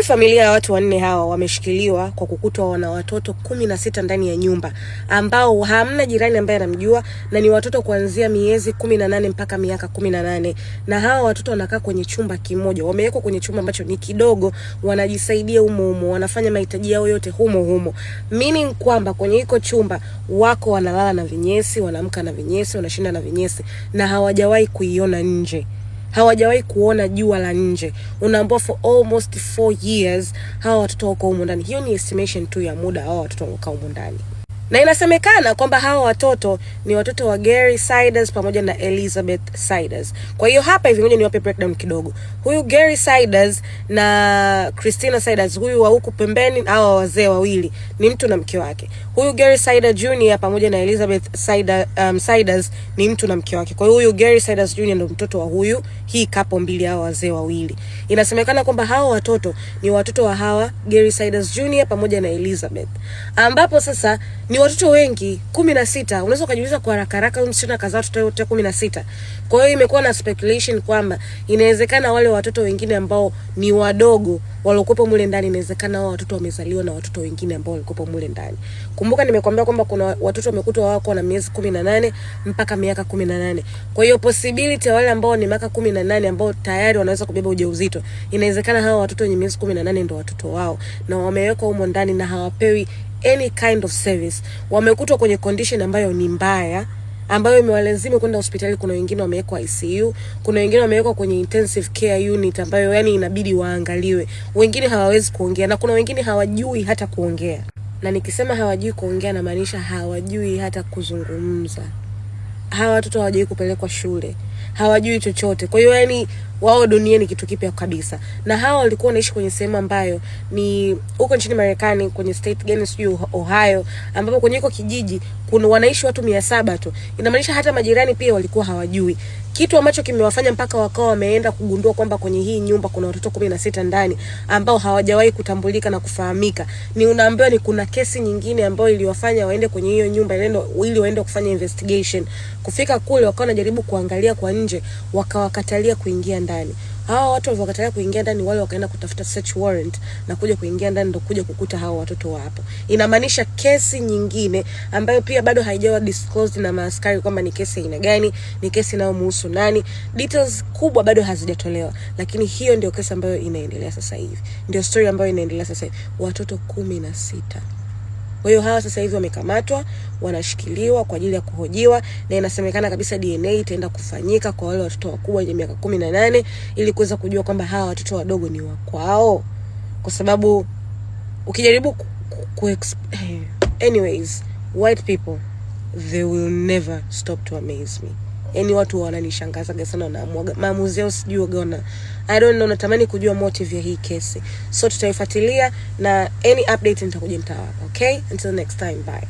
Familia ya watu wanne hawa wameshikiliwa kwa kukutwa wana watoto 16 ndani ya nyumba ambao hamna jirani ambaye anamjua, na ni watoto kuanzia miezi 18 mpaka miaka 18, na hawa watoto wanakaa kwenye chumba kimoja. Wamewekwa kwenye chumba ambacho ni kidogo, wanajisaidia humo, wanafanya mahitaji yao yote humo. Meaning kwamba kwenye hiko chumba wako wanalala na vinyesi, wanaamka na vinyesi, wanashinda na vinyesi, na hawajawahi kuiona nje. Hawajawahi kuona jua la nje. Unaambiwa for almost 4 years hawa watoto wako humo ndani. Hiyo ni estimation tu ya muda hawa watoto wako humo ndani. Na inasemekana kwamba hawa watoto ni watoto wa Gary Siders pamoja na Elizabeth Siders. Kwa hiyo hapa hivi ngoja niwape breakdown kidogo. Huyu Gary Siders na Christina Siders, huyu wa huku pembeni, hawa wazee wawili ni mtu na mke wake. Huyu Gary Siders Jr pamoja na Elizabeth Siders ni mtu na mke wake. Kwa hiyo huyu Gary Siders Jr ndo mtoto wa hii couple mbili, hawa wazee wawili. Inasemekana kwamba hawa watoto ni watoto wa hawa Gary Siders Jr pamoja na Elizabeth. Ambapo sasa ni watoto wengi 16. Unaweza kujiuliza kwa haraka msichana kazaa watoto wote 16. Kwa hiyo imekuwa na speculation kwamba inawezekana wale watoto wengine ambao ni wadogo waliokuwa mule ndani, inawezekana hao watoto wamezaliwa na watoto wengine ambao walikuwa mule ndani. Kumbuka nimekwambia kwamba kuna watoto wamekutwa wako na miezi 18 mpaka miaka 18. Kwa hiyo possibility wale ambao ni miaka 18 ambao tayari wanaweza kubeba ujauzito, inawezekana hao watoto wenye miezi 18 ndio watoto wao, na wamewekwa humo ndani na hawapewi any kind of service. Wamekutwa kwenye condition ambayo ni mbaya, ambayo imewalazimu kwenda hospitali. Kuna wengine wamewekwa ICU, kuna wengine wamewekwa kwenye intensive care unit ambayo yani inabidi waangaliwe. Wengine hawawezi kuongea, na kuna wengine hawajui hata kuongea. Na nikisema hawajui kuongea na maanisha hawajui hata kuzungumza. Hawa watoto hawajui kupelekwa shule, hawajui chochote. Kwa hiyo yani wao dunia ni kitu kipya kabisa. Na hawa walikuwa wanaishi kwenye sehemu ambayo ni huko nchini Marekani, kwenye state gani sijui, Ohio, ambapo kwenye hiko kijiji kuna wanaishi watu 700 tu. Inamaanisha hata majirani pia walikuwa hawajui. Kitu ambacho kimewafanya mpaka wakao wameenda kugundua kwamba kwenye hii nyumba kuna watoto 16 ndani ambao hawajawahi kutambulika na kufahamika. Ni unaambiwa ni kuna kesi nyingine ambayo iliwafanya waende kwenye hiyo nyumba ili waende kufanya investigation. Kufika kule wakawa wanajaribu kuangalia kwa nje, wakawakatalia kuingia ndani. Hawa watu waliokatalia kuingia ndani, wale wakaenda kutafuta search warrant na kuja kuingia ndani, ndio kuja kukuta hawa watoto wapo. Inamaanisha kesi nyingine ambayo pia bado haijawa disclosed na maaskari kwamba ni kesi aina gani, ni kesi inayomhusu nani. Details kubwa bado hazijatolewa, lakini hiyo ndio kesi ambayo inaendelea sasa hivi. Ndio story ambayo inaendelea sasa hivi. Watoto 16. Kwa hiyo hawa sasa hivi wamekamatwa, wanashikiliwa kwa ajili ya kuhojiwa, na inasemekana kabisa DNA itaenda kufanyika kwa wale watoto wakubwa wenye miaka 18 ili kuweza kujua kwamba hawa watoto wadogo ni wa kwao. Kwa sababu ukijaribu anyways, white people, they will never stop to amaze me. Yani watu wananishangaza sana na maamuzi yao, sijui wagona. I don't know, natamani kujua motive ya hii kesi. So tutaifuatilia na any update nitakuja nitawapa. Okay? Until next time, bye.